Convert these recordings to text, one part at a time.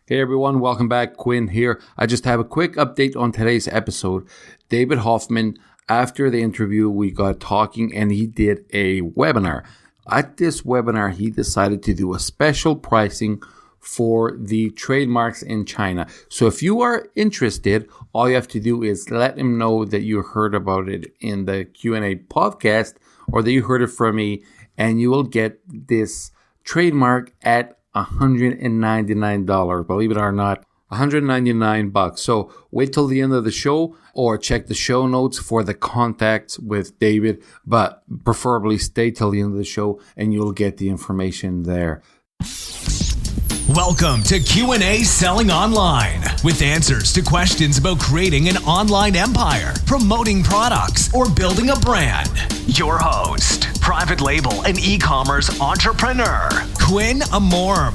Hey everyone, welcome back. Quinn here. I just have a quick update on today's episode. David Hoffmann, after the interview, we got talking and he did a webinar. At this webinar, he decided to do a special pricing for the trademarks in China. So if you are interested, all you have to do is let him know that you heard about it in the Q&A podcast or that you heard it from me, and you will get this trademark at $199. Believe it or not, $199. So wait till the end of the show or check the show notes for the contacts with David, but preferably stay till the end of the show and you'll get the information there. Welcome to Q&A Selling Online, with answers to questions about creating an online empire, promoting products, or building a brand. Your host, private label and e-commerce entrepreneur, Quinn Amorm.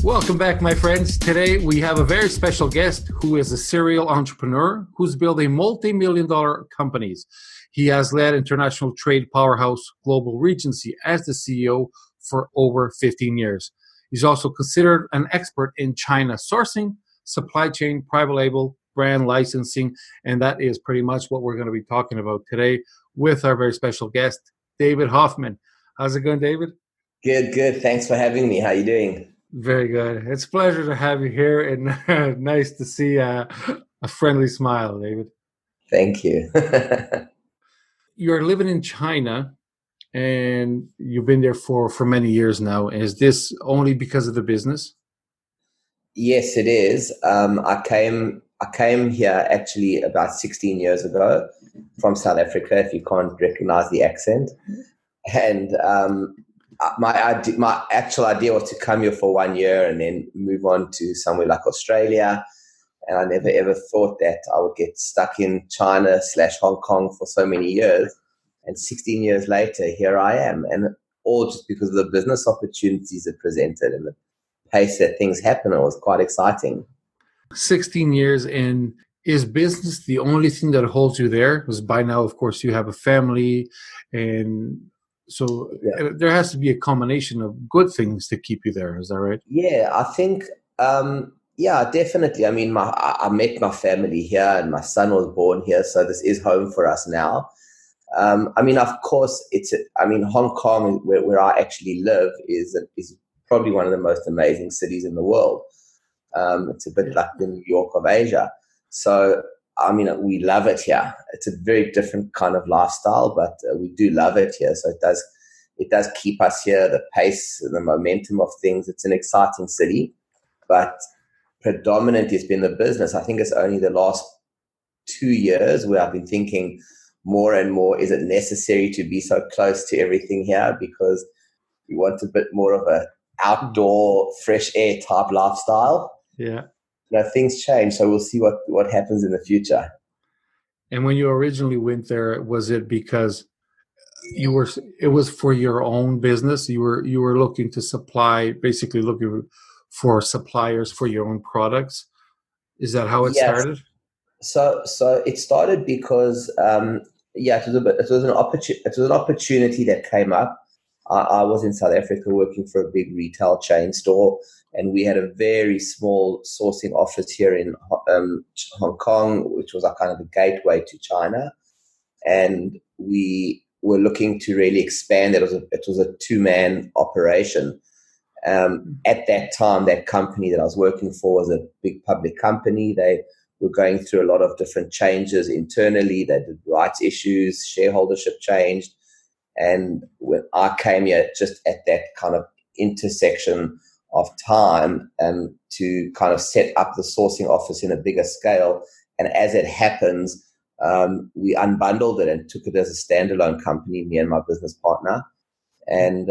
Welcome back, my friends. Today we have a very special guest who is a serial entrepreneur who's building multi-million-dollar companies. He has led international trade powerhouse Global Regency as the CEO for over 15 years. He's also considered an expert in China sourcing, supply chain, private label, brand licensing, and that is pretty much what we're going to be talking about today with our very special guest, David Hoffmann. How's it going, David? Good. Thanks for having me. How are you doing? Very good. It's a pleasure to have you here, and nice to see a friendly smile, David. Thank you. You're living in China, and you've been there for many years now. Is this only because of the business? Yes, it is. I came here actually about 16 years ago from South Africa, if you can't recognize the accent. And my actual idea was to come here for 1 year and then move on to somewhere like Australia. And I never ever thought that I would get stuck in China/Hong Kong for so many years. And 16 years later, here I am. And all just because of the business opportunities it presented and the pace that things happen. It was quite exciting. 16 years, and is business the only thing that holds you there? Because by now, of course, you have a family, and so there has to be a combination of good things to keep you there. Is that right? Yeah, I think, definitely. I mean, I met my family here and my son was born here, so this is home for us now. Of course, Hong Kong, where I actually live, is probably one of the most amazing cities in the world. It's a bit like the New York of Asia. So, we love it here. It's a very different kind of lifestyle, but we do love it here. So it does keep us here, the pace, the momentum of things. It's an exciting city, but predominantly it's been the business. I think it's only the last 2 years where I've been thinking more and more, is it necessary to be so close to everything here? Because we want a bit more of a outdoor, fresh air type lifestyle. Yeah. Things change, so we'll see what happens in the future. And when you originally went there, was it because it was for your own business? You were looking to supply, basically looking for suppliers for your own products. Is that how it started? So it started because it was an opportunity that came up. I was in South Africa working for a big retail chain store, and we had a very small sourcing office here in Hong Kong, which was kind of the gateway to China. And we were looking to really expand. It was a two-man operation. At that time, that company that I was working for was a big public company. They were going through a lot of different changes internally. They did rights issues, shareholdership changed. And when I came here, just at that kind of intersection of time, to kind of set up the sourcing office in a bigger scale. And as it happens, we unbundled it and took it as a standalone company, me and my business partner. And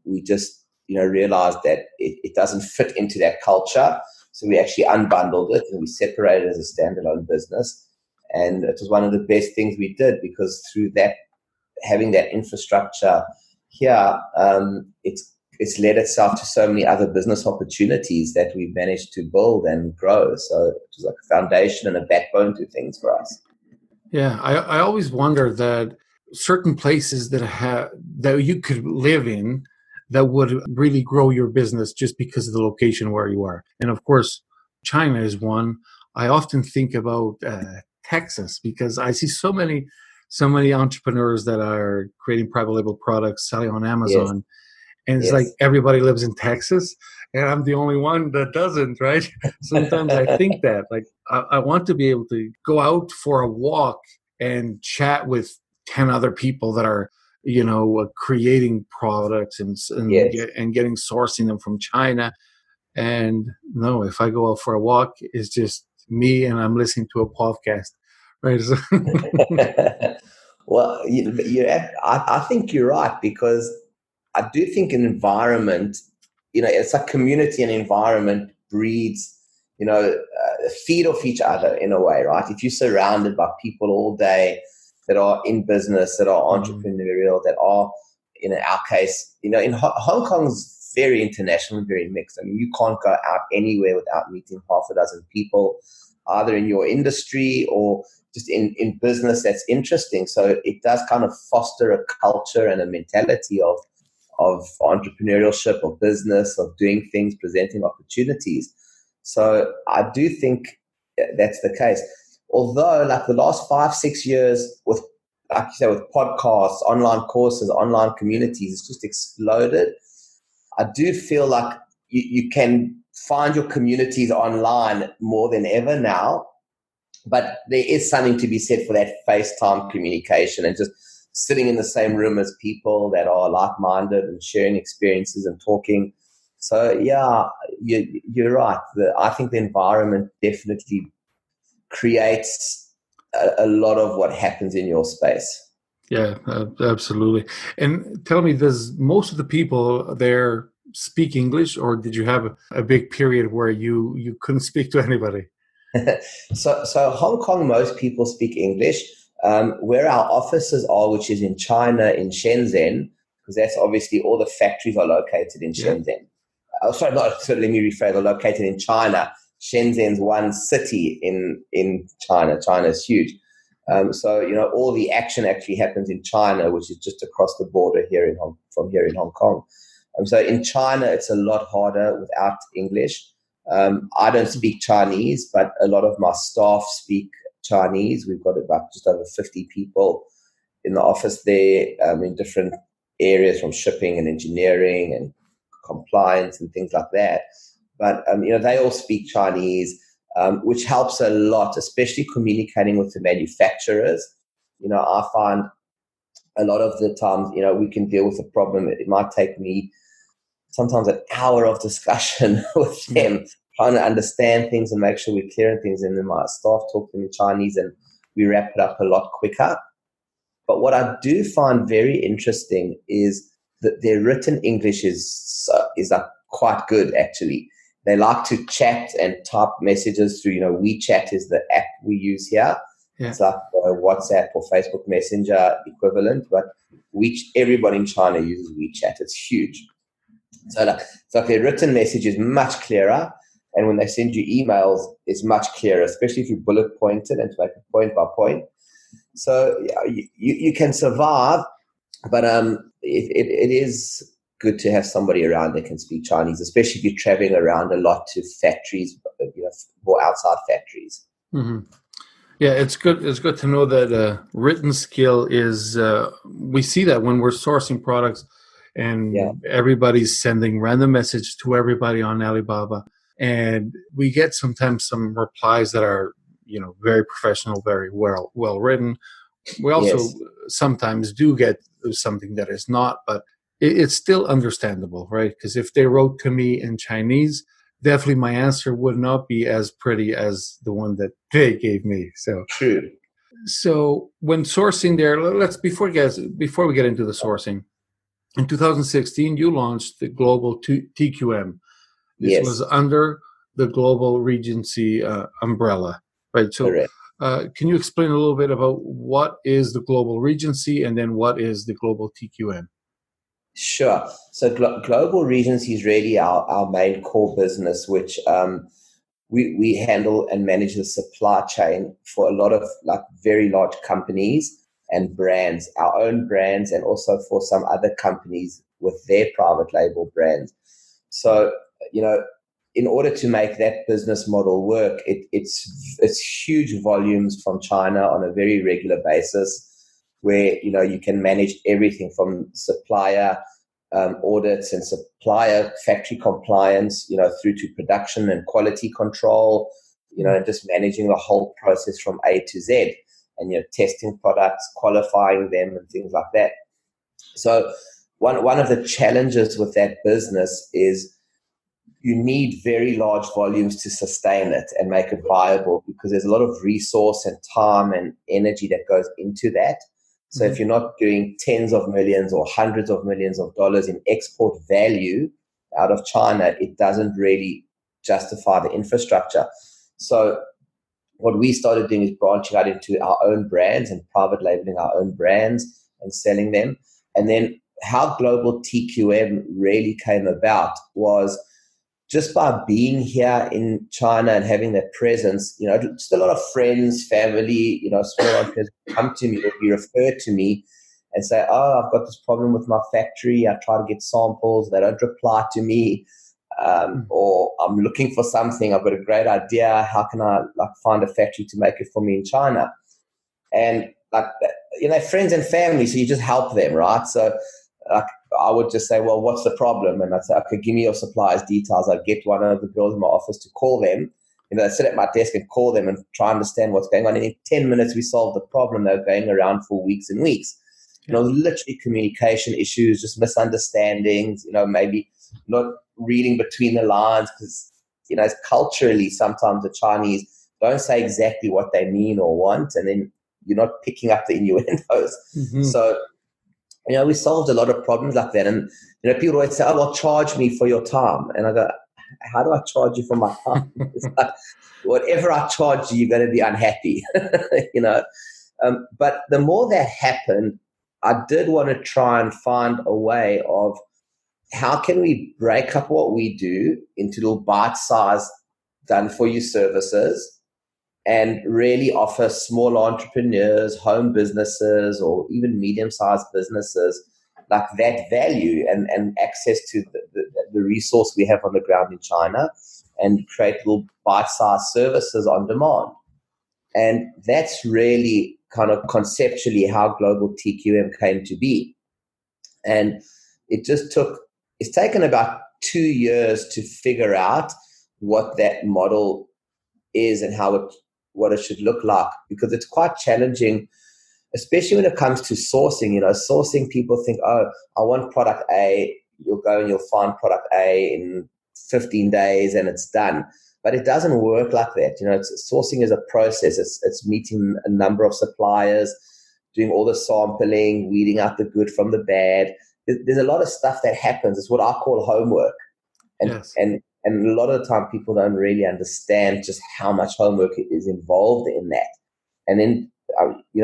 we just, realized that it doesn't fit into that culture. So we actually unbundled it and we separated it as a standalone business. And it was one of the best things we did, because through that, having that infrastructure here, it's led itself to so many other business opportunities that we've managed to build and grow. So it was like a foundation and a backbone to things for us. Yeah, I always wonder that certain places that you could live in, that would really grow your business just because of the location where you are. And of course, China is one. I often think about Texas because I see so many entrepreneurs that are creating private label products, selling on Yes, Amazon. And it's like yes. everybody lives in Texas and I'm the only one that doesn't, right? Sometimes I think that like I want to be able to go out for a walk and chat with 10 other people that are, creating products Yes. and getting sourcing them from China. And no, if I go out for a walk, it's just me and I'm listening to a podcast, right? So, Well, I think you're right because I do think an environment, it's a community and environment breeds, feed off each other in a way, right? If you're surrounded by people all day that are in business, that are Mhm. entrepreneurial, that are, in our case, in Hong Kong's very international, very mixed. I mean, you can't go out anywhere without meeting half a dozen people, either in your industry or just in business that's interesting. So it does kind of foster a culture and a mentality of entrepreneurship, of business, of doing things, presenting opportunities. So I do think that's the case. Although, like the last 5, 6 years, with like you say, with podcasts, online courses, online communities, it's just exploded. I do feel like you can find your communities online more than ever now, but there is something to be said for that FaceTime communication and just sitting in the same room as people that are like-minded and sharing experiences and talking. So yeah, you're right. I think the environment definitely creates a lot of what happens in your space. Yeah, absolutely. And tell me, does most of the people there speak English, or did you have a big period where you couldn't speak to anybody? So Hong Kong, most people speak English. Where our offices are, which is in China, in Shenzhen, because that's obviously all the factories are located in Yeah. Shenzhen. Sorry, not. So let me rephrase. They're located in China. Shenzhen's one city in China. China is huge. So all the action actually happens in China, which is just across the border from here in Hong Kong. So in China, it's a lot harder without English. I don't speak Chinese, but a lot of my staff speak Chinese. We've got about just over 50 people in the office there, in different areas from shipping and engineering and compliance and things like that. But they all speak Chinese, which helps a lot, especially communicating with the manufacturers. I find a lot of the times, we can deal with a problem. It might take me sometimes an hour of discussion with Yeah. them, trying to understand things and make sure we're clearing things. And then my staff talk to me in Chinese and we wrap it up a lot quicker. But what I do find very interesting is that their written English is quite good, actually. They like to chat and type messages through, WeChat is the app we use here. Yeah. It's like a WhatsApp or Facebook Messenger equivalent, but everybody in China uses WeChat. It's huge. So their written message is much clearer, and when they send you emails, it's much clearer, especially if you bullet point it and to make it point by point. So yeah, you can survive, but it is good to have somebody around that can speak Chinese, especially if you're traveling around a lot to factories, or outside factories. Hmm. Yeah, it's good. It's good to know that written skill is. We see that when we're sourcing products, Yeah. and everybody's sending random message to everybody on Alibaba, and we get sometimes some replies that are very professional, very well written. We also Yes. sometimes do get something that is not, but it's still understandable, right? Because if they wrote to me in Chinese, definitely my answer would not be as pretty as the one that they gave me. True. So when sourcing there, let's before we get into the sourcing, in 2016 you launched the Global TQM. This was Yes. under the Global Regency umbrella, right? So Correct. can you explain a little bit about what is the Global Regency and then what is the Global TQM? Sure. So Global Regency is really our main core business, which we handle and manage the supply chain for a lot of like very large companies and brands, our own brands, and also for some other companies with their private label brands. So, in order to make that business model work, it's huge volumes from China on a very regular basis, where you can manage everything from supplier audits and supplier factory compliance, through to production and quality control, and just managing the whole process from A to Z, and testing products, qualifying them, and things like that. So one of the challenges with that business is you need very large volumes to sustain it and make it viable, because there's a lot of resource and time and energy that goes into that. So if you're not doing tens of millions or hundreds of millions of dollars in export value out of China, it doesn't really justify the infrastructure. So what we started doing is branching out into our own brands and private labeling our own brands and selling them. And then how Global TQM really came about was just by being here in China and having that presence, just a lot of friends, family, small entrepreneurs come to me or be referred to me and say, oh, I've got this problem with my factory. I try to get samples. They don't reply to me. Or I'm looking for something. I've got a great idea. How can I find a factory to make it for me in China? And friends and family, so you just help them, right? So I would just say, well, what's the problem? And I'd say, okay, give me your supplier's details. I'd get one of the girls in my office to call them. I'd sit at my desk and call them and try to understand what's going on. And in 10 minutes, we solved the problem. They were going around for weeks and weeks. Literally communication issues, just misunderstandings, maybe not reading between the lines, because, culturally, sometimes the Chinese don't say exactly what they mean or want, and then you're not picking up the innuendos. So, we solved a lot of problems like that. And, people always say, oh, well, charge me for your time. And I go, how do I charge you for my time? It's like, whatever I charge you, you're going to be unhappy, But the more that happened, I did want to try and find a way of how can we break up what we do into little bite-sized done-for-you services and really offer small entrepreneurs, home businesses, or even medium-sized businesses like that value and access to the resource we have on the ground in China, and create little bite-sized services on demand. And that's really kind of conceptually how Global TQM came to be. And it's taken about 2 years to figure out what that model is and what it should look like, because it's quite challenging, especially when it comes to sourcing. Sourcing, people think, oh, I want product A. You'll go and you'll find product A in 15 days and it's done. But it doesn't work like that. Sourcing is a process. It's meeting a number of suppliers, doing all the sampling, weeding out the good from the bad. There's a lot of stuff that happens. It's what I call homework. And a lot of the time people don't really understand just how much homework is involved in that. And then,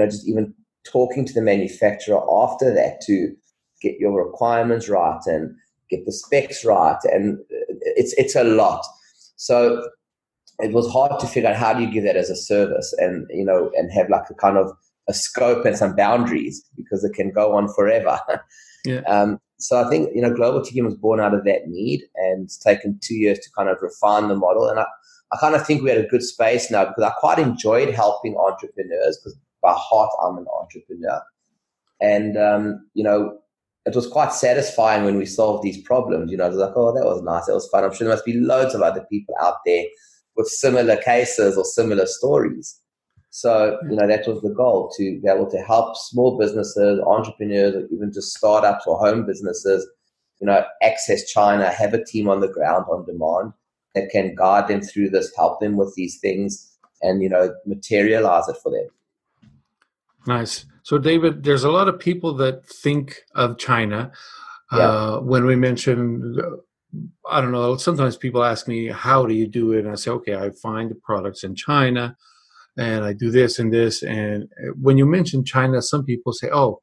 just even talking to the manufacturer after that to get your requirements right and get the specs right. And it's a lot. So it was hard to figure out how do you give that as a service and, and have like a kind of a scope and some boundaries, because it can go on forever. So I think, Global TQM was born out of that need, and it's taken 2 years to kind of refine the model. And I kind of think we're at a good space now, because I quite enjoyed helping entrepreneurs, because by heart I'm an entrepreneur. And, it was quite satisfying when we solved these problems. It was like, oh, that was nice. That was fun. I'm sure there must be loads of other people out there with similar cases or similar stories. So, that was the goal, to be able to help small businesses, entrepreneurs, or even just startups or home businesses, access China, have a team on the ground on demand that can guide them through this, help them with these things, and, materialize it for them. Nice. So, David, there's a lot of people that think of China when we mention, I don't know, sometimes people ask me, how do you do it? And I say, okay, I find the products in China, and I do this and this. And when you mention China, some people say, oh,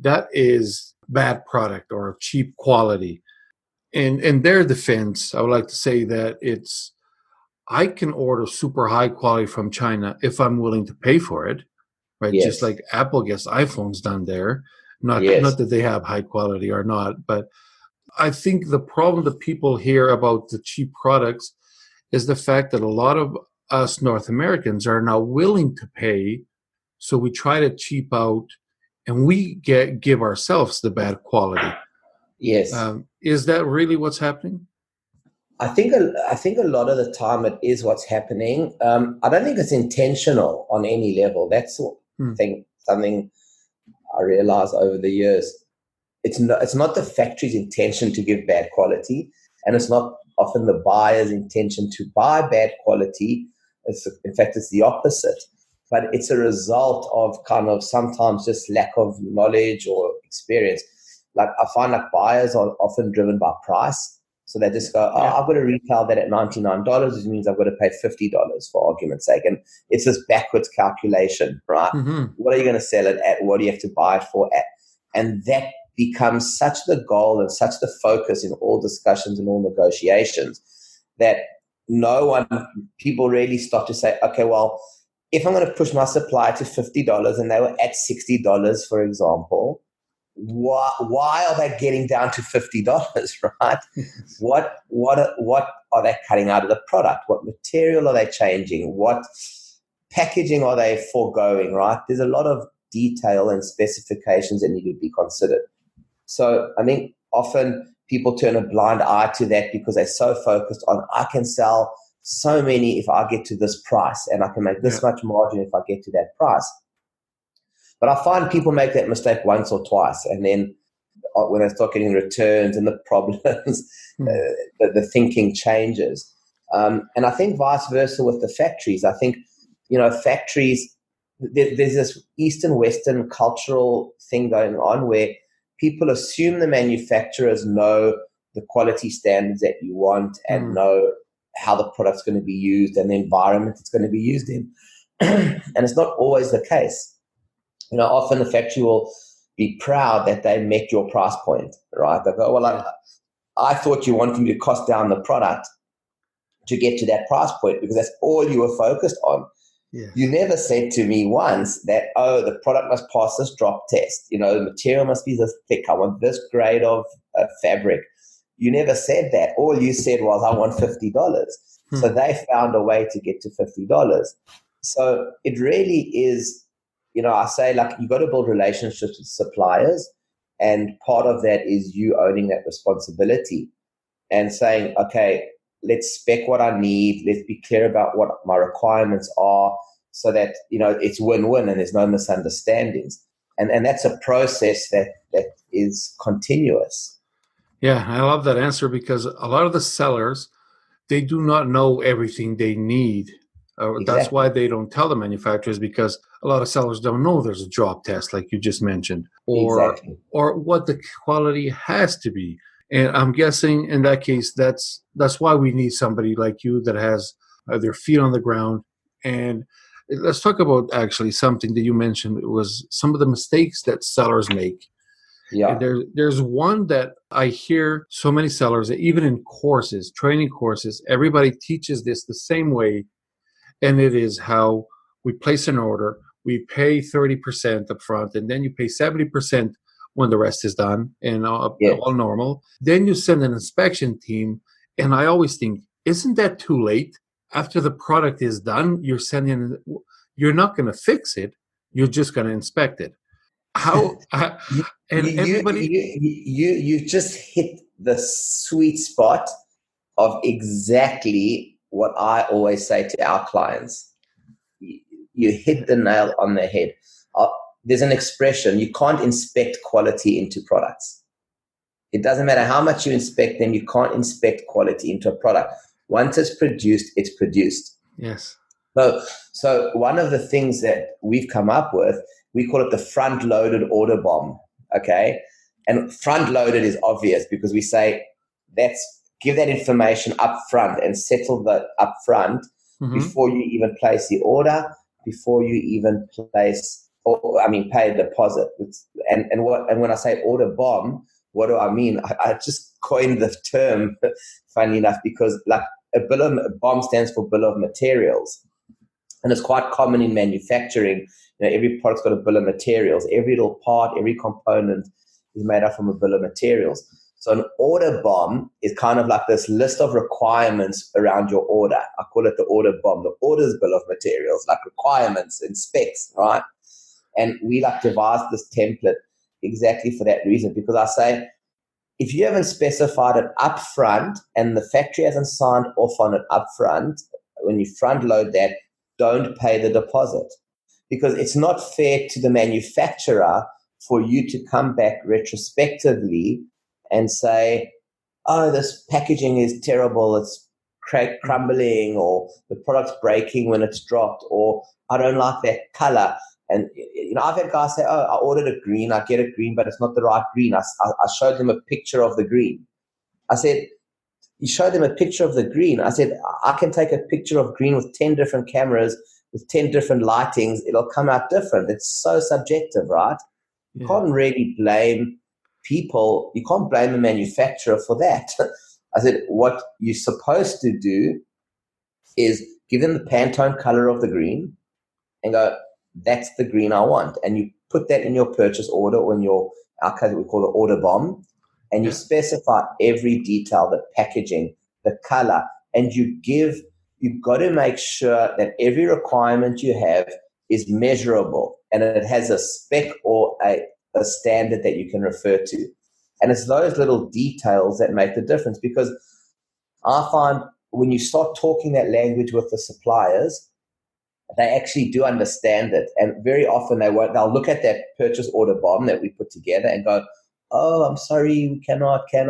that is bad product or cheap quality. In their defense, I would like to say that I can order super high quality from China if I'm willing to pay for it, right? Yes. Just like Apple gets iPhones done there. Not that they have high quality or not, but I think the problem that people hear about the cheap products is the fact that a lot of us North Americans are now willing to pay, so we try to cheap out and we give ourselves the bad quality. Yes. Is that really what's happening? I think a lot of the time it is what's happening. I don't think it's intentional on any level. That's something I realized over the years. It's not the factory's intention to give bad quality, and it's not often the buyer's intention to buy bad quality. In fact, it's the opposite. But it's a result of kind of sometimes just lack of knowledge or experience. Like I find like buyers are often driven by price. So they just go, I've got to retail that at $99, which means I've got to pay $50 for argument's sake. And it's this backwards calculation, right? Mm-hmm. What are you going to sell it at? What do you have to buy it for at? And that becomes such the goal and such the focus in all discussions and all negotiations that people really start to say, okay, well, if I'm going to push my supplier to $50 and they were at $60, for example, why are they getting down to $50, right? What are they cutting out of the product? What material are they changing? What packaging are they foregoing, right? There's a lot of detail and specifications that need to be considered. So I think often people turn a blind eye to that because they're so focused on, I can sell so many if I get to this price, and I can make this much margin if I get to that price. But I find people make that mistake once or twice, and then when they start getting returns and the problems, the thinking changes. And I think vice versa with the factories. I think, factories, there's this East and Western cultural thing going on where people assume the manufacturers know the quality standards that you want and know how the product's going to be used and the environment it's going to be used in. And it's not always the case. Often the factory will be proud that they met your price point, right? They go, well, I thought you wanted me to cost down the product to get to that price point because that's all you were focused on. Yeah. You never said to me once that, the product must pass this drop test. The material must be this thick. I want this grade of fabric. You never said that. All you said was, I want $50. So they found a way to get to $50. So it really is, I say, like, you got to build relationships with suppliers, and part of that is you owning that responsibility and saying, okay, let's spec what I need. Let's be clear about what my requirements are so that, it's win-win and there's no misunderstandings. And that's a process that is continuous. Yeah, I love that answer because a lot of the sellers, they do not know everything they need. Exactly. That's why they don't tell the manufacturers, because a lot of sellers don't know there's a drop test, like you just mentioned, or what the quality has to be. And I'm guessing in that case, that's why we need somebody like you that has their feet on the ground. And let's talk about actually something that you mentioned was some of the mistakes that sellers make. Yeah. And there's one that I hear so many sellers, even in courses, training courses, everybody teaches this the same way. And it is how we place an order, we pay 30% up front, and then you pay 70% when the rest is done and all normal. Then you send an inspection team. And I always think, isn't that too late? After the product is done, you're not going to fix it. You're just going to inspect it. How? You just hit the sweet spot of exactly what I always say to our clients. You hit the nail on the head. There's an expression, you can't inspect quality into products. It doesn't matter how much you inspect them, you can't inspect quality into a product. Once it's produced, it's produced. Yes. So one of the things that we've come up with, we call it the front-loaded order bomb, okay? And front-loaded is obvious because we say give that information up front and settle that up front before you even place the order, before you even pay a deposit. And when I say order bomb, what do I mean? I just coined the term, funny enough, because like a bomb stands for bill of materials. And it's quite common in manufacturing. every product's got a bill of materials. Every little part, every component is made up from a bill of materials. So an order bomb is kind of like this list of requirements around your order. I call it the order bomb, the order's bill of materials, like requirements and specs, right? And we like devised this template exactly for that reason, because I say, if you haven't specified it up front and the factory hasn't signed off on it up front, when you front load that, don't pay the deposit, because it's not fair to the manufacturer for you to come back retrospectively and say, oh, this packaging is terrible, it's crumbling, or the product's breaking when it's dropped, or I don't like that color. And I've had guys say, oh, I ordered a green, I get a green, but it's not the right green. I showed them a picture of the green. I said, you showed them a picture of the green. I said, I can take a picture of green with 10 different cameras, with 10 different lightings. It'll come out different. It's so subjective, right? You can't really blame people. You can't blame a manufacturer for that. I said, what you're supposed to do is give them the Pantone color of the green and go, that's the green I want. And you put that in your purchase order, or in our case, we call it order bomb. And you specify every detail, the packaging, the color, and you've got to make sure that every requirement you have is measurable and it has a spec or a standard that you can refer to. And it's those little details that make the difference, because I find when you start talking that language with the suppliers, they actually do understand it. And very often they'll look at that purchase order bomb that we put together and go, oh, I'm sorry, we cannot. Okay,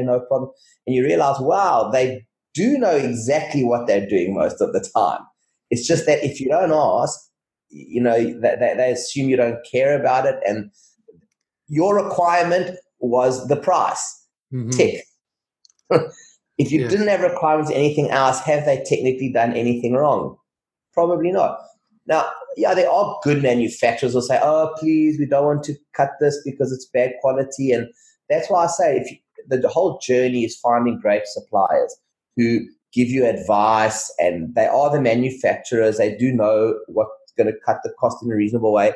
no problem. And you realize, wow, they do know exactly what they're doing most of the time. It's just that if you don't ask, they assume you don't care about it. And your requirement was the price. Mm-hmm. Tick. If you didn't have requirements, anything else, have they technically done anything wrong? Probably not. Now, there are good manufacturers who will say, oh, please, we don't want to cut this because it's bad quality. And that's why I say the whole journey is finding great suppliers who give you advice, and they are the manufacturers. They do know what's going to cut the cost in a reasonable way.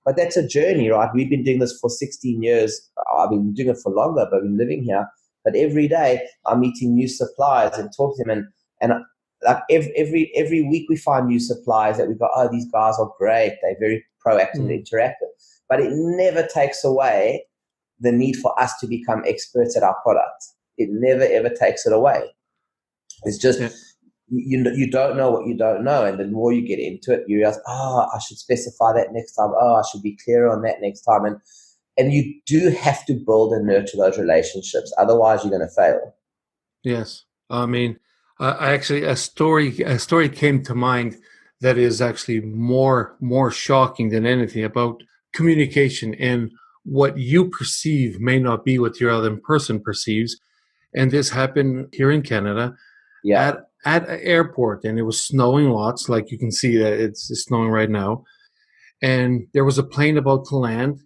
But that's a journey, right? We've been doing this for 16 years. I've been doing it for longer, but I've been living here. But every day I'm meeting new suppliers and talk to them, and like every week we find new suppliers that we go, oh, these guys are great. They're very proactive and interactive. But it never takes away the need for us to become experts at our products. It never, ever takes it away. It's just you don't know what you don't know. And the more you get into it, you realize, oh, I should specify that next time. Oh, I should be clear on that next time. And you do have to build and nurture those relationships. Otherwise, you're going to fail. Yes. I mean, actually, a story came to mind that is actually more shocking than anything about communication, and what you perceive may not be what your other person perceives. And this happened here in Canada at an airport, and it was snowing lots. Like you can see that it's snowing right now. And there was a plane about to land,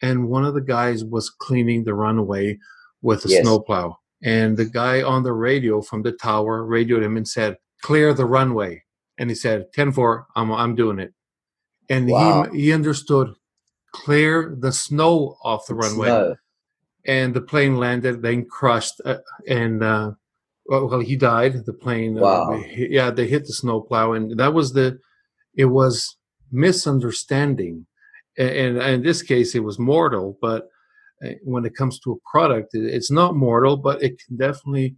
and one of the guys was cleaning the runway with a snowplow. And the guy on the radio from the tower radioed him and said, clear the runway. And he said, 10-4, I'm doing it. And he understood, clear the snow off the runway. Snow. And the plane landed, then crushed, he died. The plane, they hit the snowplow. And that was it was misunderstanding. And in this case, it was mortal, but when it comes to a product, it's not mortal, but it can definitely,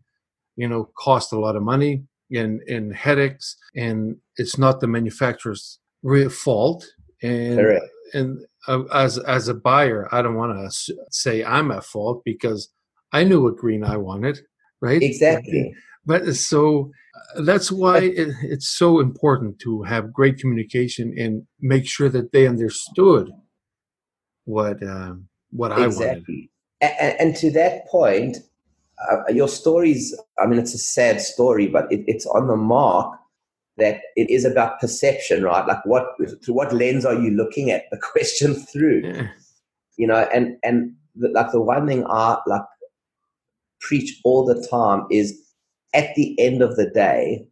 cost a lot of money and headaches, and it's not the manufacturer's fault. And correct. And as a buyer, I don't want to say I'm at fault, because I knew what green I wanted, right? Exactly. But so that's why it's so important to have great communication and make sure that they understood what I wanted. And to that point, your stories, I mean, it's a sad story, but it's on the mark that it is about perception, right? Like through what lens are you looking at the question through? Yeah. The one thing I preach all the time is, at the end of the day,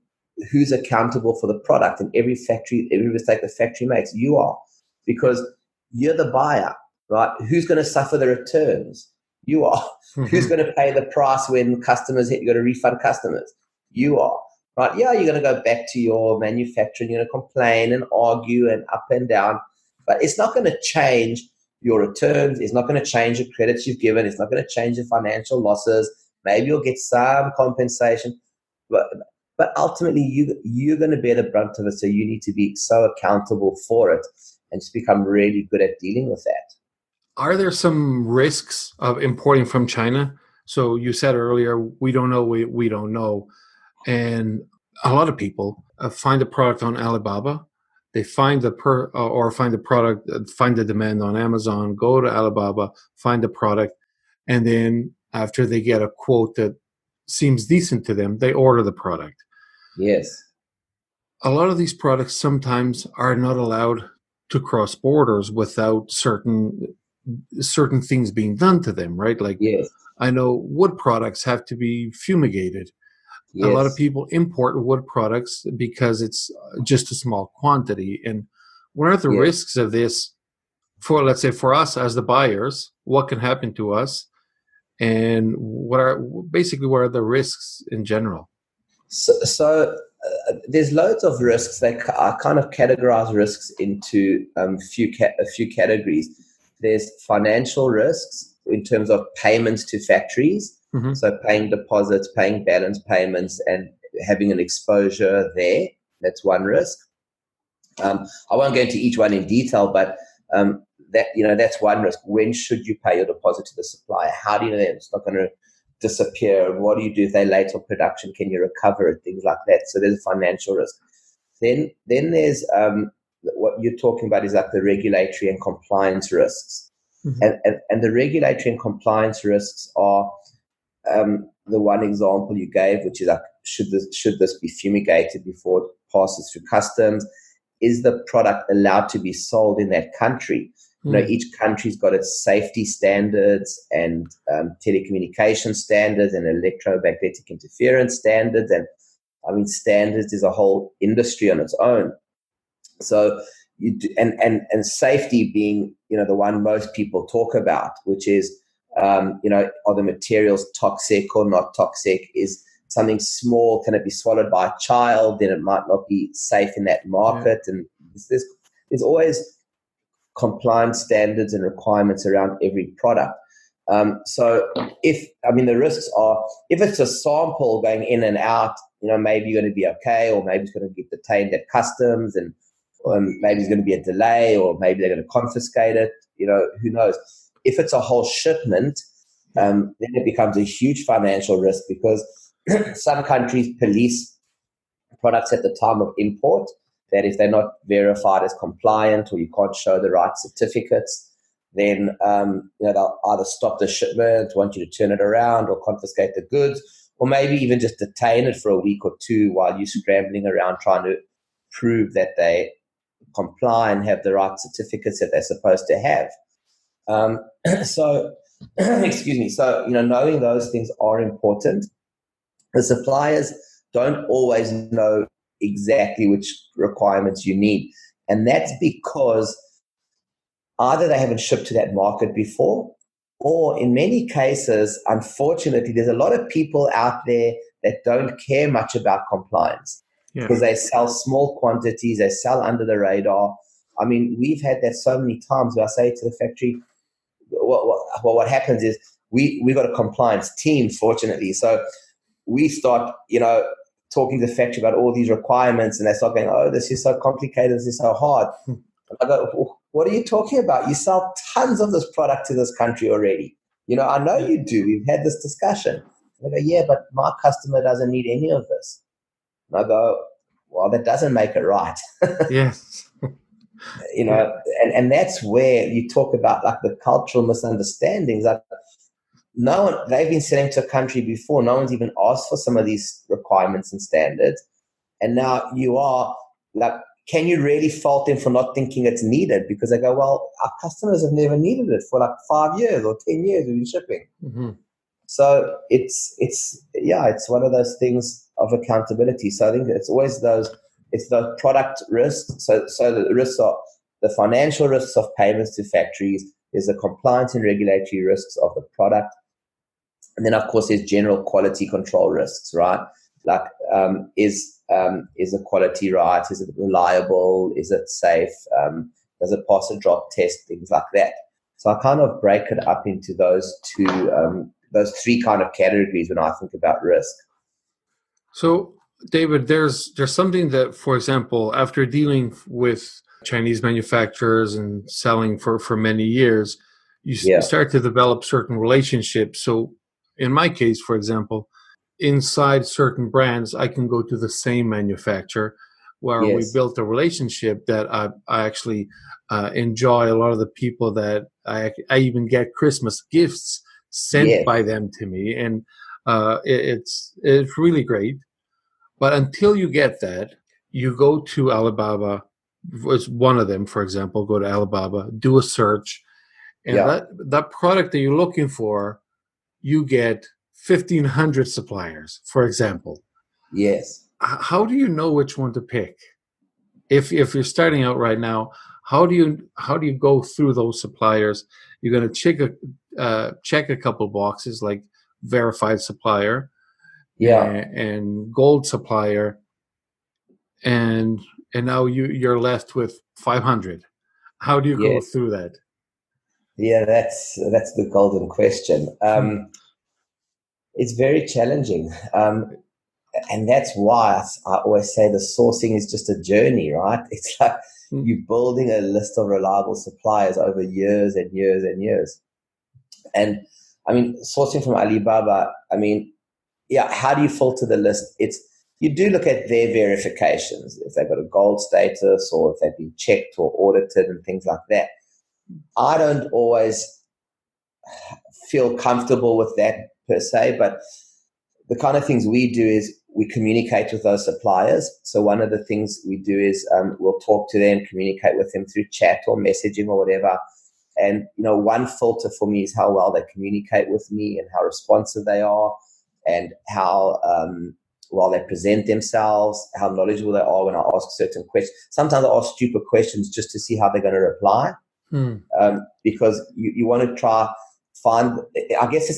who's accountable for the product in every mistake the factory makes? You are, because you're the buyer, right? Who's going to suffer the returns? You are. Mm-hmm. Who's going to pay the price when customers hit? You're going to refund customers. You are, right? Yeah, you're going to go back to your manufacturer and you're going to complain and argue and up and down, but it's not going to change your returns. It's not going to change the credits you've given. It's not going to change the financial losses. Maybe you'll get some compensation, but ultimately you're going to bear the brunt of it. So you need to be so accountable for it and just become really good at dealing with that. Are there some risks of importing from China? So you said earlier, we don't know, we don't know. And a lot of people find a product on Alibaba. They find find the product, find the demand on Amazon, go to Alibaba, find the product, and then after they get a quote that seems decent to them, they order the product. Yes. A lot of these products sometimes are not allowed to cross borders without certain things being done to them, right? Like, yes. I know wood products have to be fumigated. Yes. A lot of people import wood products because it's just a small quantity. And what are the risks of this for, let's say, for us as the buyers? What can happen to us? And what are the risks in general? So there's loads of risks. I kind of categorize risks into a few categories. There's financial risks in terms of payments to factories. Mm-hmm. So paying deposits, paying balance payments, and having an exposure there. That's one risk. I won't go into each one in detail, but that's one risk. When should you pay your deposit to the supplier? How do you know that it's not going to disappear? What do you do if they're late on production? Can you recover it? Things like that. So there's a financial risk. Then there's what you're talking about is like the regulatory and compliance risks. Mm-hmm. And the regulatory and compliance risks are the one example you gave, which is like, should this be fumigated before it passes through customs? Is the product allowed to be sold in that country? You know, each country's got its safety standards and telecommunication standards and electromagnetic interference standards. And I mean, standards is a whole industry on its own. So and safety being, the one most people talk about, which is, are the materials toxic or not toxic? Is something small, can it be swallowed by a child? Then it might not be safe in that market. Yeah. And there's always compliance standards and requirements around every product. So the risks are, if it's a sample going in and out, maybe you're going to be okay, or maybe it's going to get detained at customs, and maybe there's going to be a delay, or maybe they're going to confiscate it. Who knows? If it's a whole shipment, then it becomes a huge financial risk, because some countries police products at the time of import, that if they're not verified as compliant, or you can't show the right certificates, then they'll either stop the shipment, want you to turn it around, or confiscate the goods, or maybe even just detain it for a week or two while you're scrambling around trying to prove that they comply and have the right certificates that they're supposed to have. So, excuse me. So, knowing those things are important. The suppliers don't always know exactly which requirements you need. And that's because either they haven't shipped to that market before, or in many cases, unfortunately, there's a lot of people out there that don't care much about compliance, because they sell small quantities, they sell under the radar. I mean, we've had that so many times where I say to the factory, what happens is we got a compliance team, fortunately. So we start, talking to the factory about all these requirements, and they start going, oh, this is so complicated, this is so hard. I go, what are you talking about? You sell tons of this product to this country already. I know you do. We've had this discussion. They go, yeah, but my customer doesn't need any of this. And I go, well, that doesn't make it right. Yes. And that's where you talk about like the cultural misunderstandings. Like, they've been selling to a country before. No one's even asked for some of these requirements and standards. And now you are like, can you really fault them for not thinking it's needed? Because they go, well, our customers have never needed it for like 5 years or 10 years we've been shipping. Mm-hmm. So it's one of those things of accountability. So I think it's always it's those product risks. So the risks are the financial risks of payments to factories. There's the compliance and regulatory risks of the product. And then, of course, there's general quality control risks, right? Like, is the quality right? Is it reliable? Is it safe? Does it pass a drop test? Things like that. So I kind of break it up into those three kind of categories when I think about risk. So, David, there's something that, for example, after dealing with Chinese manufacturers and selling for many years, you start to develop certain relationships. So in my case, for example, inside certain brands, I can go to the same manufacturer where we built a relationship that I actually enjoy. A lot of the people that I even get Christmas gifts sent by them to me, and it's really great. But until you get that, you go to Alibaba. Was one of them, for example, go to Alibaba, do a search, and that product that you're looking for, you get 1,500 suppliers, for example. Yes. How do you know which one to pick? If you're starting out right now, how do you go through those suppliers? You're going to check a couple boxes like verified supplier, and gold supplier, and now you're left with 500. How do you go through that? Yeah, that's the golden question. It's very challenging, and that's why I always say the sourcing is just a journey, right? It's like you're building a list of reliable suppliers over years and years and years. And I mean, sourcing from Alibaba, I mean, how do you filter the list? You do look at their verifications, if they've got a gold status or if they've been checked or audited and things like that. I don't always feel comfortable with that per se, but the kind of things we do is we communicate with those suppliers. So one of the things we do is we'll talk to them, communicate with them through chat or messaging or whatever. And, one filter for me is how well they communicate with me and how responsive they are and how well they present themselves, how knowledgeable they are when I ask certain questions. Sometimes I ask stupid questions just to see how they're going to reply. Because you want to try find, I guess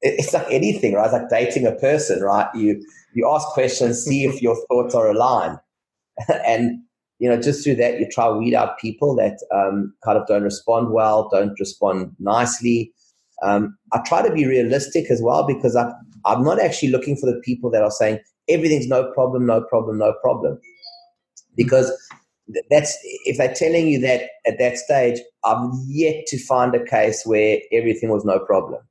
it's like anything, right? It's like dating a person, right? You ask questions, see if your thoughts are aligned. And, just through that, you try to weed out people that kind of don't respond well, don't respond nicely. I try to be realistic as well, because I'm not actually looking for the people that are saying everything's no problem, no problem, no problem. Because that's, if they're telling you that at that stage, I've yet to find a case where everything was no problem.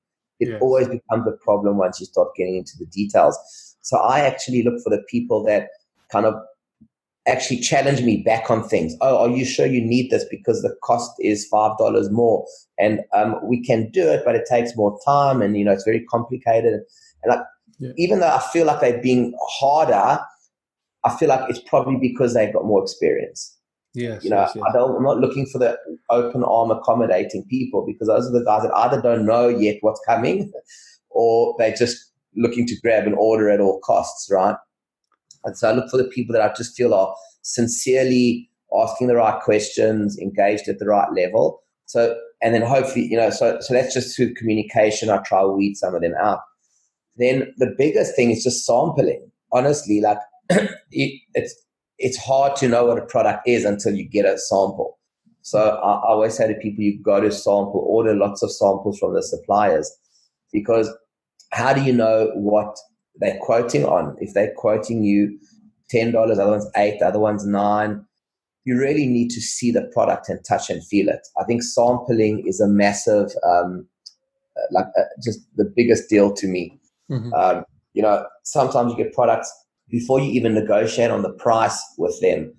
It always becomes a problem once you start getting into the details. So I actually look for the people that kind of actually challenge me back on things. Oh, are you sure you need this? Because the cost is $5 more, and we can do it, but it takes more time, and it's very complicated. And even though I feel like they're being harder, I feel like it's probably because they've got more experience. Yes. I'm not looking for the open arm accommodating people, because those are the guys that either don't know yet what's coming, or they're just looking to grab an order at all costs, right? And so I look for the people that I just feel are sincerely asking the right questions, engaged at the right level. So, and then hopefully, so that's just through communication. I try to weed some of them out. Then the biggest thing is just sampling. Honestly, like it's hard to know what a product is until you get a sample. So I always say to people, you got to sample, order lots of samples from the suppliers, because how do you know what they're quoting on? If they're quoting you $10, other one's $8, the other one's $9, you really need to see the product and touch and feel it. I think sampling is a massive, just the biggest deal to me. Sometimes you get products before you even negotiate on the price with them.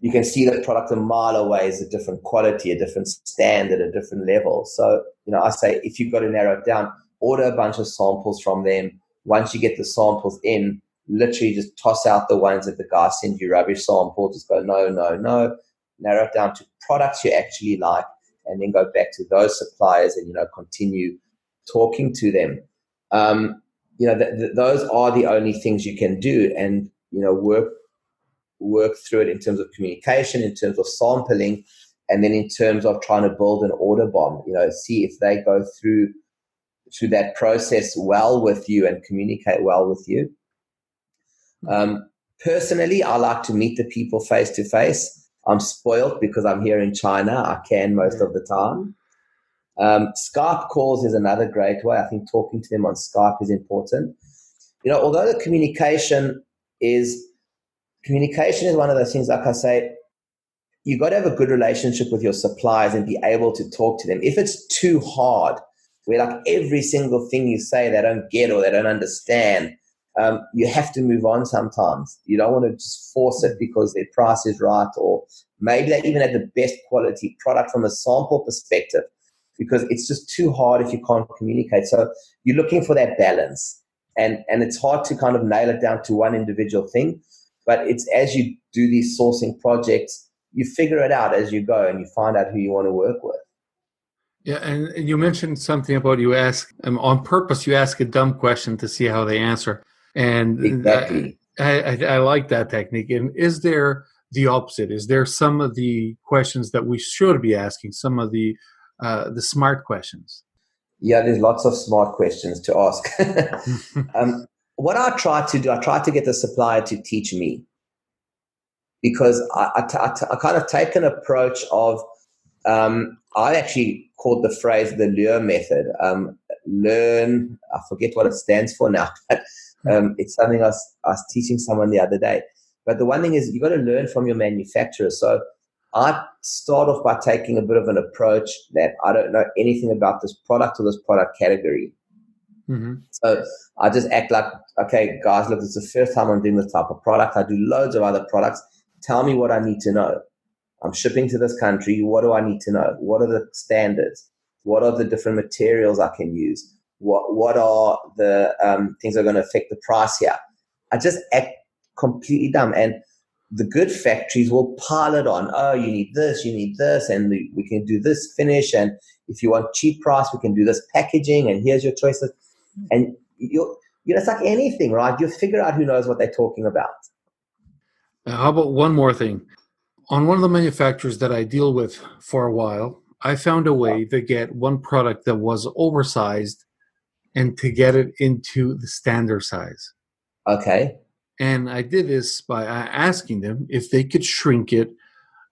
You can see that product a mile away is a different quality, a different standard, a different level. So, I say if you've got to narrow it down, order a bunch of samples from them. Once you get the samples in, literally just toss out the ones that the guy sends you rubbish samples. Just go, no. Narrow it down to products you actually like, and then go back to those suppliers and, continue talking to them. those are the only things you can do, and work through it in terms of communication, in terms of sampling, and then in terms of trying to build an order bomb. See if they go through that process well with you and communicate well with you. Personally, I like to meet the people face to face. I'm spoiled because I'm here in China. I can most of the time. Skype calls is another great way. I think talking to them on Skype is important. Although the communication is one of those things, like I say, you got to have a good relationship with your suppliers and be able to talk to them. If it's too hard, where like every single thing you say they don't get or they don't understand, you have to move on sometimes. You don't want to just force it because their price is right, or maybe they even have the best quality product from a sample perspective, because it's just too hard if you can't communicate. So you're looking for that balance, and it's hard to kind of nail it down to one individual thing, but it's as you do these sourcing projects, you figure it out as you go and you find out who you want to work with. Yeah, and you mentioned something about you ask on purpose. You ask a dumb question to see how they answer, and Exactly. I like that technique. And is there the opposite? Is there some of the questions that we should be asking? Some of the smart questions? Yeah, there's lots of smart questions to ask. What I try to do, I try to get the supplier to teach me, because I kind of take an approach of, I actually called the phrase the lure method. Learn, I forget what it stands for now, but it's something I was teaching someone the other day. But the one thing is, you got to learn from your manufacturer. So I start off by taking a bit of an approach that I don't know anything about this product or this product category. Mm-hmm. So I just act like, okay, guys, look, it's the first time I'm doing this type of product. I do loads of other products. Tell me what I need to know. I'm shipping to this country. What do I need to know? What are the standards? What are the different materials I can use? What are the things that are going to affect the price here? I just act completely dumb. And the good factories will pile it on. Oh, you need this, and we can do this finish. And if you want cheap price, we can do this packaging, and here's your choices. And it's like anything, right? You figure out who knows what they're talking about. How about one more thing? On one of the manufacturers that I deal with for a while, I found a way to get one product that was oversized and to get it into the standard size. Okay. And I did this by asking them if they could shrink it.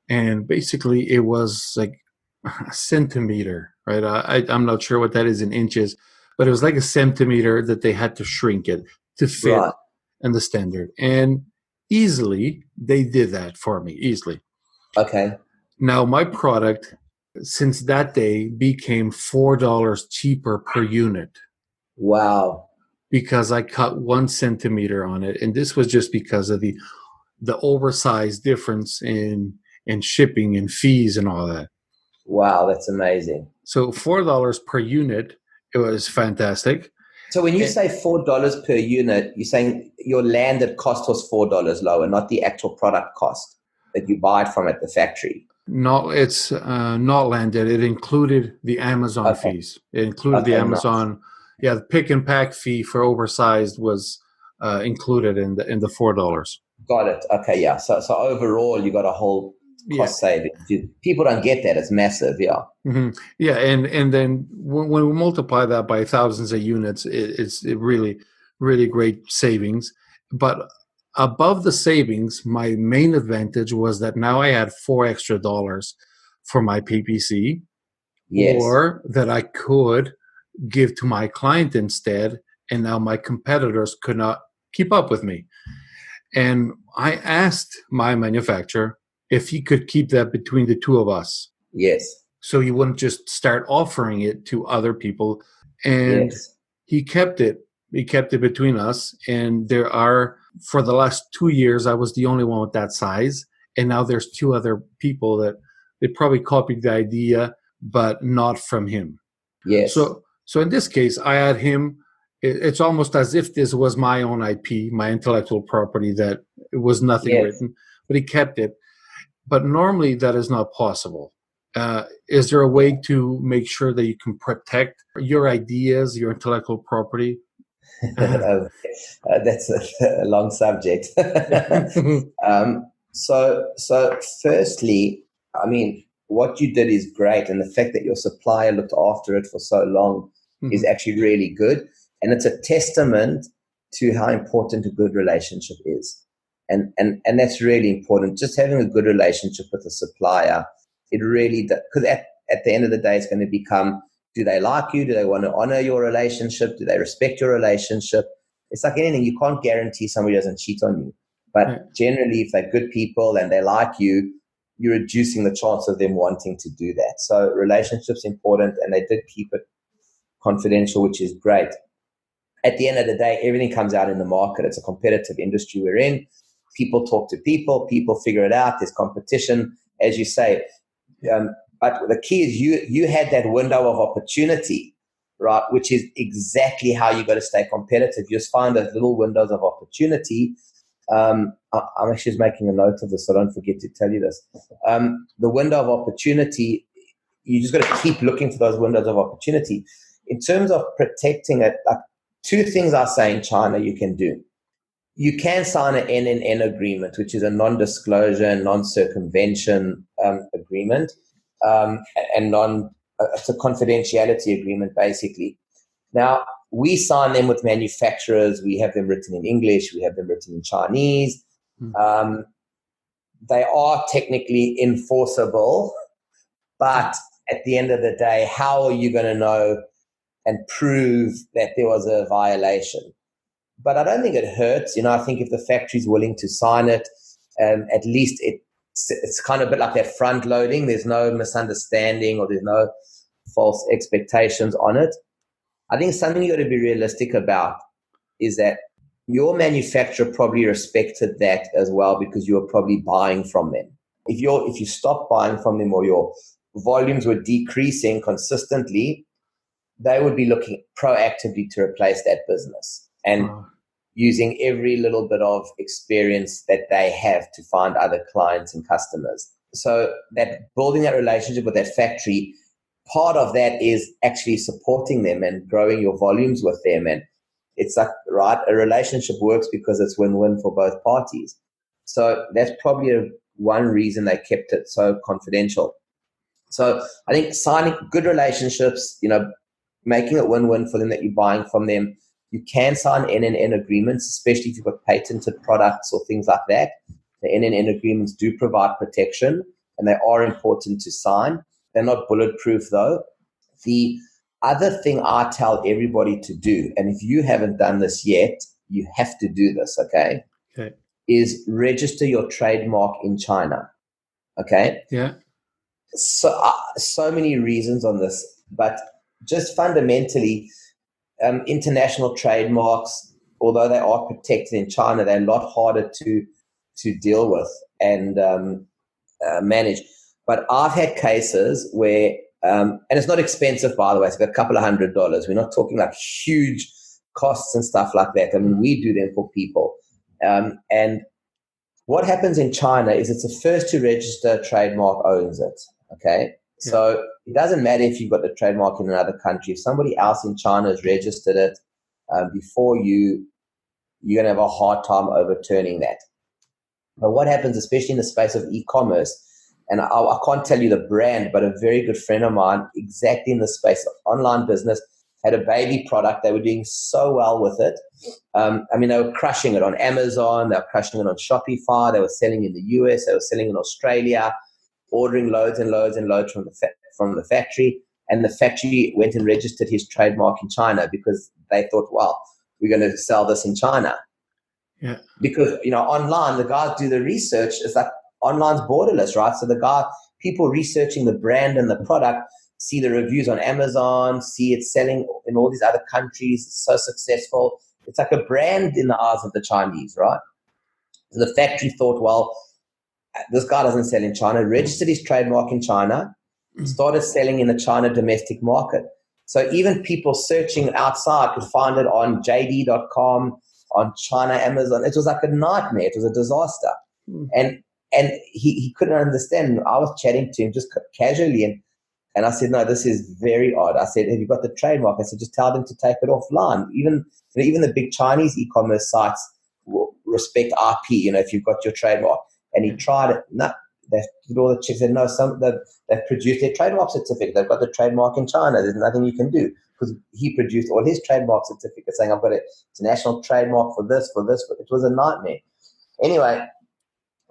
And basically it was like a centimeter, right? I'm not sure what that is in inches, but it was like a centimeter that they had to shrink it to fit in the standard. And easily, they did that for me, easily. Okay. Now, my product, since that day, became $4 cheaper per unit. Wow. Because I cut 1 centimeter on it. And this was just because of the oversized difference in shipping and fees and all that. Wow, that's amazing. So $4 per unit, it was fantastic. So when you say $4 per unit, you're saying your landed cost was $4 lower, not the actual product cost that you buy it from at the factory. No, it's not landed. It included the Amazon fees. It included the Amazon. Nice. Yeah, the pick and pack fee for oversized was included in the $4. Got it. Okay, yeah. So overall, you got a whole cost saving. People don't get that. It's massive. Yeah. Mm-hmm. Yeah, and then when we multiply that by thousands of units, it's really, really great savings. But above the savings, my main advantage was that now I had $4 extra for my PPC, or that I could give to my client instead, and now my competitors could not keep up with me. And I asked my manufacturer if he could keep that between the two of us. Yes. So he wouldn't just start offering it to other people. And he kept it. He kept it between us. And for the last 2 years, I was the only one with that size. And now there's 2 other people that they probably copied the idea, but not from him. Yes. So in this case, I had him. It's almost as if this was my own IP, my intellectual property, that it was nothing written, but he kept it. But normally that is not possible. Is there a way to make sure that you can protect your ideas, your intellectual property? That's a long subject. So firstly, I mean, what you did is great, and the fact that your supplier looked after it for so long is actually really good, and it's a testament to how important a good relationship is, and that's really important. Just having a good relationship with the supplier, it really does, because at the end of the day, it's going to become: do they like you? Do they want to honor your relationship? Do they respect your relationship? It's like anything. You can't guarantee somebody doesn't cheat on you. But generally, if they're good people and they like you, you're reducing the chance of them wanting to do that. So relationships important, and they did keep it confidential, which is great. At the end of the day, everything comes out in the market. It's a competitive industry we're in. People talk to people. People figure it out. There's competition, as you say. But the key is you had that window of opportunity, right, which is exactly how you got to stay competitive. You just find those little windows of opportunity. I'm actually just making a note of this, so I don't forget to tell you this. The window of opportunity, you just got to keep looking for those windows of opportunity. In terms of protecting it, like, two things I say in China you can do. You can sign an NNN agreement, which is a non-disclosure and non-circumvention agreement, and it's a confidentiality agreement, basically. Now, we sign them with manufacturers. We have them written in English. We have them written in Chinese. They are technically enforceable, but at the end of the day, how are you going to know and prove that there was a violation? But I don't think it hurts. I think if the factory's willing to sign it, at least it's kind of a bit like that front loading. There's no misunderstanding or there's no false expectations on it. I think something you got to be realistic about is that your manufacturer probably respected that as well, because you were probably buying from them. If you stopped buying from them, or your volumes were decreasing consistently, they would be looking proactively to replace that business and using every little bit of experience that they have to find other clients and customers. So that building that relationship with that factory, part of that is actually supporting them and growing your volumes with them. And it's like, right, a relationship works because it's win-win for both parties. So that's probably one reason they kept it so confidential. So I think signing good relationships, making it win-win for them that you're buying from them. You can sign NNN agreements, especially if you've got patented products or things like that. The NNN agreements do provide protection, and they are important to sign. They're not bulletproof, though. The other thing I tell everybody to do, and if you haven't done this yet, you have to do this, okay? Is register your trademark in China, okay? Yeah. So many reasons on this, but just fundamentally, international trademarks, although they are protected in China, they're a lot harder to deal with and manage. But I've had cases where, and it's not expensive, by the way, it's a couple of $100. We're not talking like huge costs and stuff like that. I mean, we do them for people. And what happens in China is it's the first to register trademark owns it, okay? So it doesn't matter if you've got the trademark in another country. If somebody else in China has registered it before you, you're going to have a hard time overturning that. But what happens, especially in the space of e-commerce, and I can't tell you the brand, but a very good friend of mine, exactly in the space of online business, had a baby product. They were doing so well with it. They were crushing it on Amazon. They were crushing it on Shopify. They were selling in the US. They were selling in Australia, ordering loads and loads and loads from the factory. And the factory went and registered his trademark in China because they thought, well, we're going to sell this in China. Yeah. Because, online, the guys do the research. It's like online's borderless, right? So people researching the brand and the product see the reviews on Amazon, see it selling in all these other countries. It's so successful. It's like a brand in the eyes of the Chinese, right? So the factory thought, well, this guy doesn't sell in China, registered his trademark in China, started selling in the China domestic market. So even people searching outside could find it on JD.com, on China, Amazon. It was like a nightmare. It was a disaster. And he couldn't understand. I was chatting to him just casually, and And I said, no, this is very odd. I said, have you got the trademark? I said, just tell them to take it offline. Even the big Chinese e-commerce sites will respect IP, if you've got your trademark. And he tried it. No, all the chicks said, no, they've produced their trademark certificate. They've got the trademark in China. There's nothing you can do, because he produced all his trademark certificates saying, I've got an international trademark for this. But it was a nightmare. Anyway,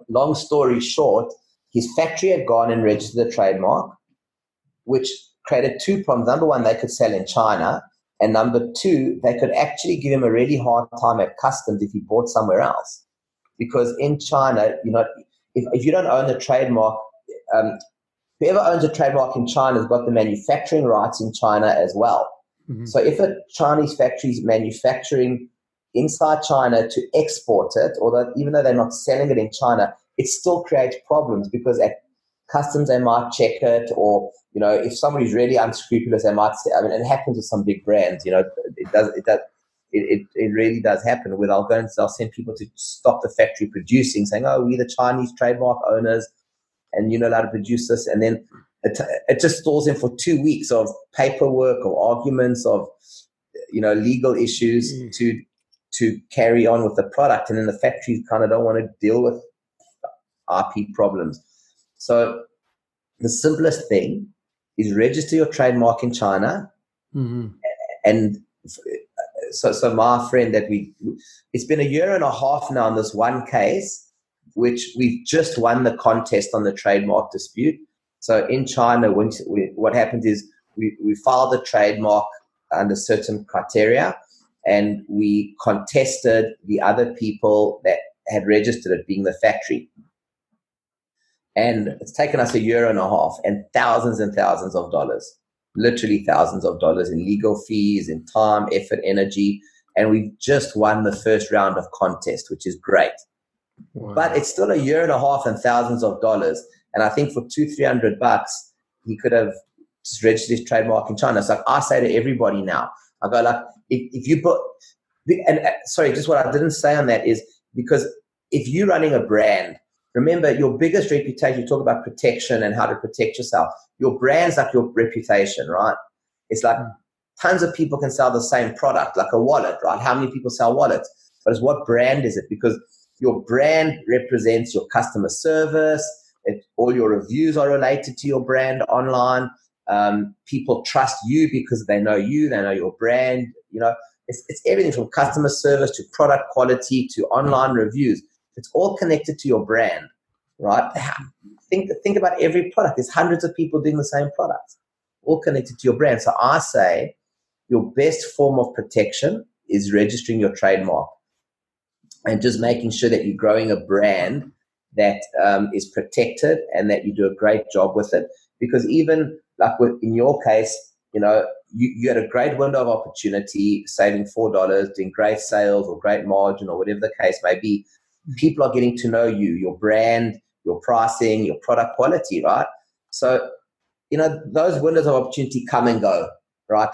long story short, his factory had gone and registered the trademark, which created two problems. Number one, they could sell in China. And number two, they could actually give him a really hard time at customs if he bought somewhere else. Because in China, if you don't own the trademark, whoever owns a trademark in China has got the manufacturing rights in China as well. Mm-hmm. So if a Chinese factory is manufacturing inside China to export it, even though they're not selling it in China, it still creates problems, because at customs they might check it, or if somebody's really unscrupulous, they might say. I mean, it happens with some big brands. It really does happen, where they'll send people to stop the factory producing, saying, "Oh, we're the Chinese trademark owners, and you're not allowed to produce this." And then it just stalls them for 2 weeks of paperwork, or arguments, of legal issues to carry on with the product, and then the factories kind of don't want to deal with IP problems. So the simplest thing is register your trademark in China. Mm-hmm. And so my friend it's been 1.5 years now on this one case, which we've just won the contest on the trademark dispute. So in China, what happens is we file the trademark under certain criteria, and we contested the other people that had registered it, being the factory. And it's taken us 1.5 years and thousands of dollars, literally thousands of dollars in legal fees, in time, effort, energy. And we've just won the first round of contest, which is great. Wow. But it's still 1.5 years and thousands of dollars. And I think for $200-300, he could have just registered his trademark in China. So I say to everybody now, I go if you put, and sorry, just what I didn't say on that is, because if you're running a brand, remember, your biggest reputation, you talk about protection and how to protect yourself. Your brand's like your reputation, right? It's like tons of people can sell the same product, like a wallet, right? How many people sell wallets? But it's what brand is it? Because your brand represents your customer service. All your reviews are related to your brand online. People trust you because they know your brand. It's everything from customer service to product quality to online reviews. It's all connected to your brand, right? Think about every product. There's hundreds of people doing the same product, all connected to your brand. So I say your best form of protection is registering your trademark and just making sure that you're growing a brand that is protected and that you do a great job with it. Because even like in your case, you had a great window of opportunity, saving $4, doing great sales or great margin or whatever the case may be. People are getting to know you, your brand, your pricing, your product quality, right? So, those windows of opportunity come and go, right?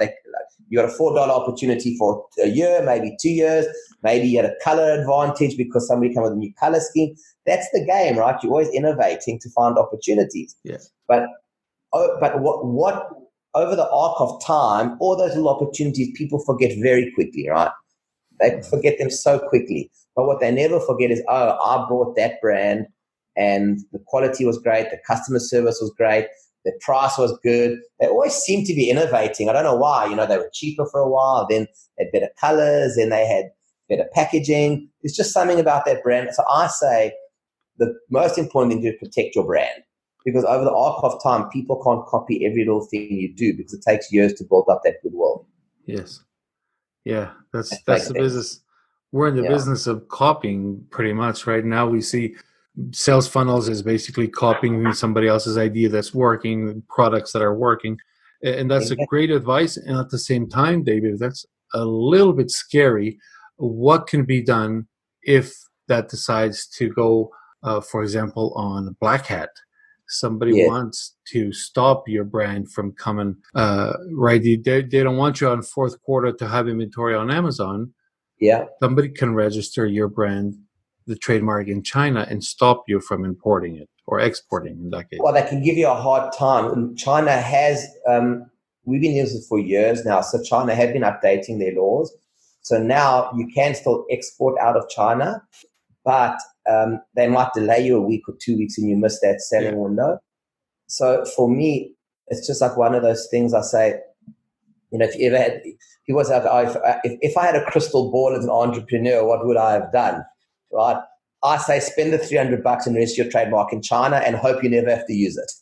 You got a $4 opportunity for a year, maybe 2 years. Maybe you had a color advantage because somebody came with a new color scheme. That's the game, right? You're always innovating to find opportunities. Yeah. But what over the arc of time, all those little opportunities, people forget very quickly, right? They forget them so quickly. But what they never forget is, I bought that brand and the quality was great, the customer service was great, the price was good. They always seem to be innovating. I don't know why. They were cheaper for a while, then they had better colors, then they had better packaging. There's just something about that brand. So I say the most important thing is protect your brand, because over the arc of time, people can't copy every little thing you do because it takes years to build up that goodwill. Yes. Yeah, that's the business. We're in the business of copying pretty much right now. We see sales funnels is basically copying somebody else's idea that's working, products that are working. And that's a great advice. And at the same time, David, that's a little bit scary. What can be done if that decides to go, for example, on Black Hat? Somebody wants to stop your brand from coming, right? They don't want you on fourth quarter to have inventory on Amazon. Yeah. Somebody can register your brand, the trademark in China, and stop you from importing it or exporting in that case? Well, they can give you a hard time. And China has, we've been using it for years now. So China have been updating their laws. So now you can still export out of China, but they might delay you a week or 2 weeks and you miss that selling window. So for me, it's just like one of those things I say, if you ever had, he was like, if I had a crystal ball as an entrepreneur, what would I have done? Right? I say spend the $300 and register your trademark in China and hope you never have to use it.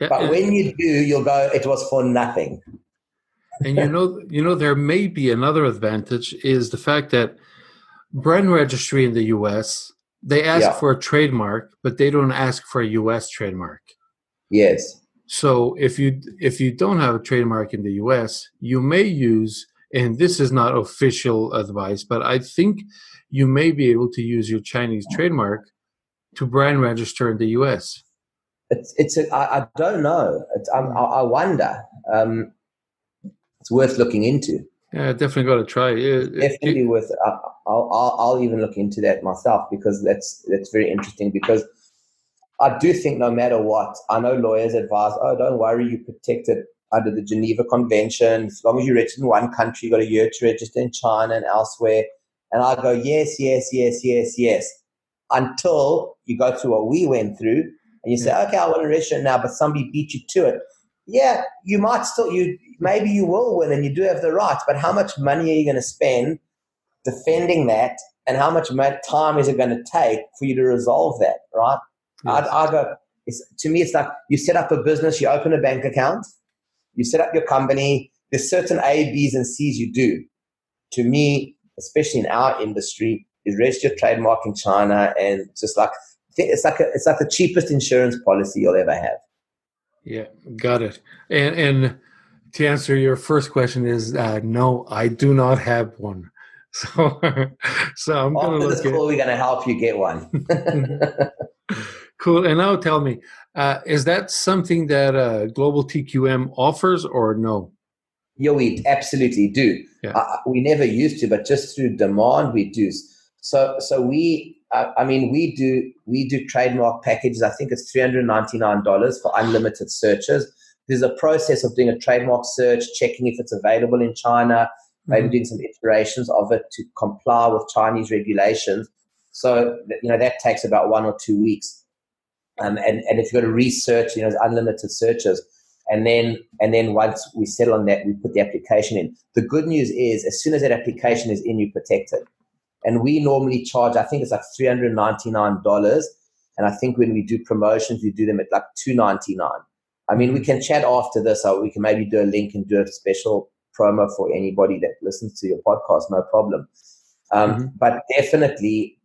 But when you do, you'll go, it was for nothing. And there may be another advantage is the fact that brand registry in the U.S., they ask for a trademark, but they don't ask for a U.S. trademark. Yes. So if you don't have a trademark in the U.S., you may use, and this is not official advice, but I think you may be able to use your Chinese trademark to brand register in the U.S. I don't know. I wonder. It's worth looking into. Yeah, definitely got to try. Definitely worth. I'll even look into that myself because that's very interesting. Because I do think no matter what, I know lawyers advise, don't worry, you're protected under the Geneva Convention. As long as you register in one country, you got a year to register in China and elsewhere. And I go, yes, until you go through what we went through and you say, okay, I want to register now, but somebody beat you to it. Yeah, you might still, maybe you will win and you do have the rights, but how much money are you going to spend defending that and how much time is it going to take for you to resolve that, right? Yes. I go, to me, it's like you set up a business, you open a bank account, you set up your company, there's certain A, B's, and C's you do. To me, especially in our industry, is register your trademark in China, and just like it's like the cheapest insurance policy you'll ever have. Yeah, got it. And to answer your first question is no, I do not have one. So I'm going to look. After this call, we're going to help you get one. Cool. And now tell me, is that something that Global TQM offers or no? Yeah, we absolutely do. Yeah. We never used to, but just through demand, we do. So we do trademark packages. I think it's $399 for unlimited searches. There's a process of doing a trademark search, checking if it's available in China, maybe doing some iterations of it to comply with Chinese regulations. So that takes about 1 or 2 weeks. And if you've got to research, unlimited searches. And then once we settle on that, we put the application in. The good news is as soon as that application is in, you're protected. And we normally charge, I think it's like $399. And I think when we do promotions, we do them at like $299. I mean, we can chat after this, or we can maybe do a link and do a special promo for anybody that listens to your podcast, no problem. But definitely,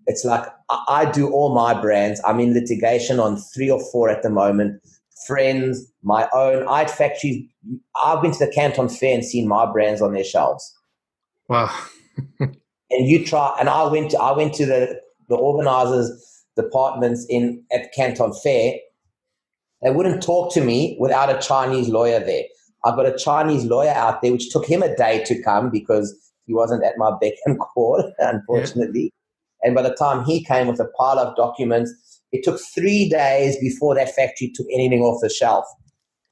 it's like I do all my brands. I'm in litigation on 3 or 4 at the moment. Friends, my own. I had factories. I've been to the Canton Fair and seen my brands on their shelves. Wow. And you try, and I went to the organizers' departments at Canton Fair. They wouldn't talk to me without a Chinese lawyer there. I've got a Chinese lawyer out there, which took him a day to come because he wasn't at my beck and call, unfortunately. Yeah. And by the time he came with a pile of documents, it took 3 days before that factory took anything off the shelf.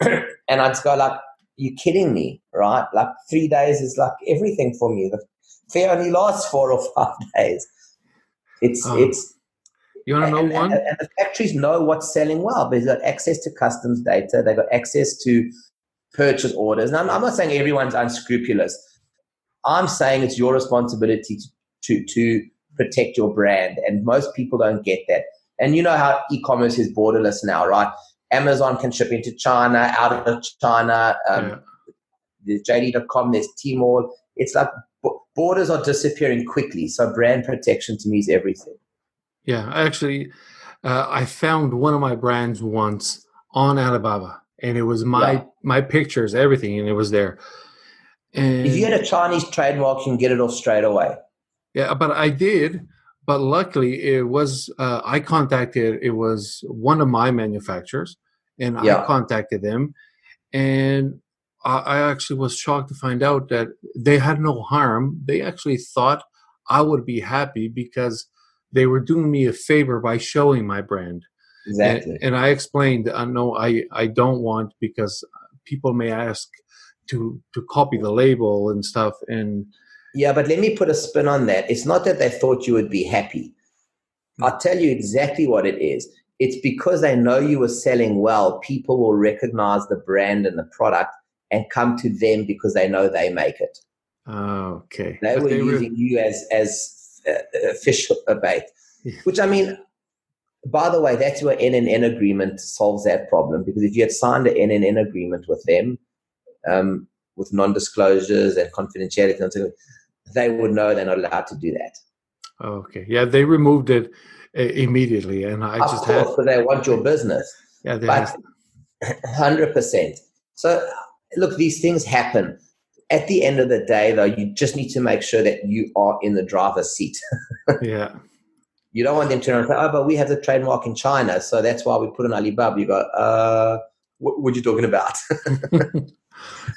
And I'd just go like, you kidding me, right? Like 3 days is like everything for me. The fair only lasts 4 or 5 days. It's you want to know one? And the factories know what's selling well. They've got access to customs data. They've got access to purchase orders. And I'm not saying everyone's unscrupulous. I'm saying it's your responsibility to protect your brand. And most people don't get that. And you know how e-commerce is borderless now, right? Amazon can ship into China, out of China. There's JD.com, there's Tmall. It's like borders are disappearing quickly. So brand protection to me is everything. Yeah, actually, I found one of my brands once on Alibaba, and it was my pictures, everything, and it was there. And if you had a Chinese trademark, you can get it off straight away. Yeah, but I did. But luckily, it was it was one of my manufacturers, and I contacted them, and I actually was shocked to find out that they had no harm. They actually thought I would be happy because they were doing me a favor by showing my brand. Exactly. And I explained, no, I don't want, because people may ask to copy the label and stuff. And yeah, but let me put a spin on that. It's not that they thought you would be happy. I'll tell you exactly what it is. It's because they know you were selling well. People will recognize the brand and the product and come to them because they know they make it. Okay. They were using you as fish bait, which, I mean, by the way, that's where NNN agreement solves that problem, because if you had signed an NNN agreement with them, with non-disclosures and confidentiality, they would know they're not allowed to do that. Okay. Yeah, they removed it immediately, and I Of just course, had. because they want your business. Yeah, But 100%. So, look, these things happen. At the end of the day, though, you just need to make sure that you are in the driver's seat. Yeah. You don't want them to say, oh, but we have the trademark in China, so that's why we put an Alibaba. You go, what are you talking about?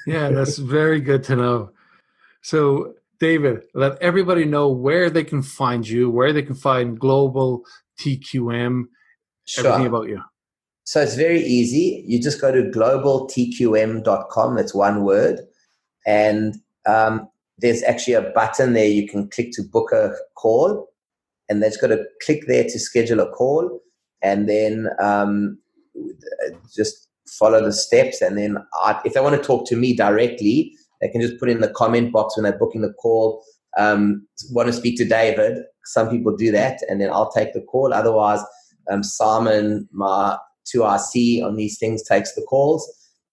Yeah, that's very good to know. So, David, let everybody know where they can find you, where they can find Global TQM, everything about you. So it's very easy. You just go to globaltqm.com. That's one word. And there's actually a button there you can click to book a call. And they've got to click there to schedule a call. And then just follow the steps. And then if they want to talk to me directly, they can just put in the comment box when they're booking the call, want to speak to David. Some people do that, and then I'll take the call. Otherwise, Simon, my 2RC on these things, takes the calls.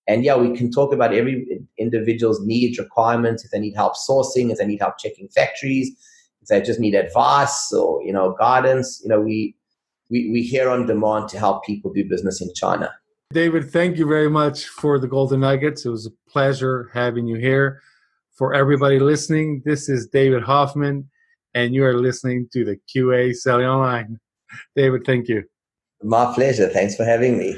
And yeah, we can talk about every individual's needs, requirements, if they need help sourcing, if they need help checking factories, if they just need advice or, guidance. We here on demand to help people do business in China. David, thank you very much for the Golden Nuggets. It was a pleasure having you here. For everybody listening, this is David Hoffmann, and you are listening to the QA Selling Online. David, thank you. My pleasure. Thanks for having me.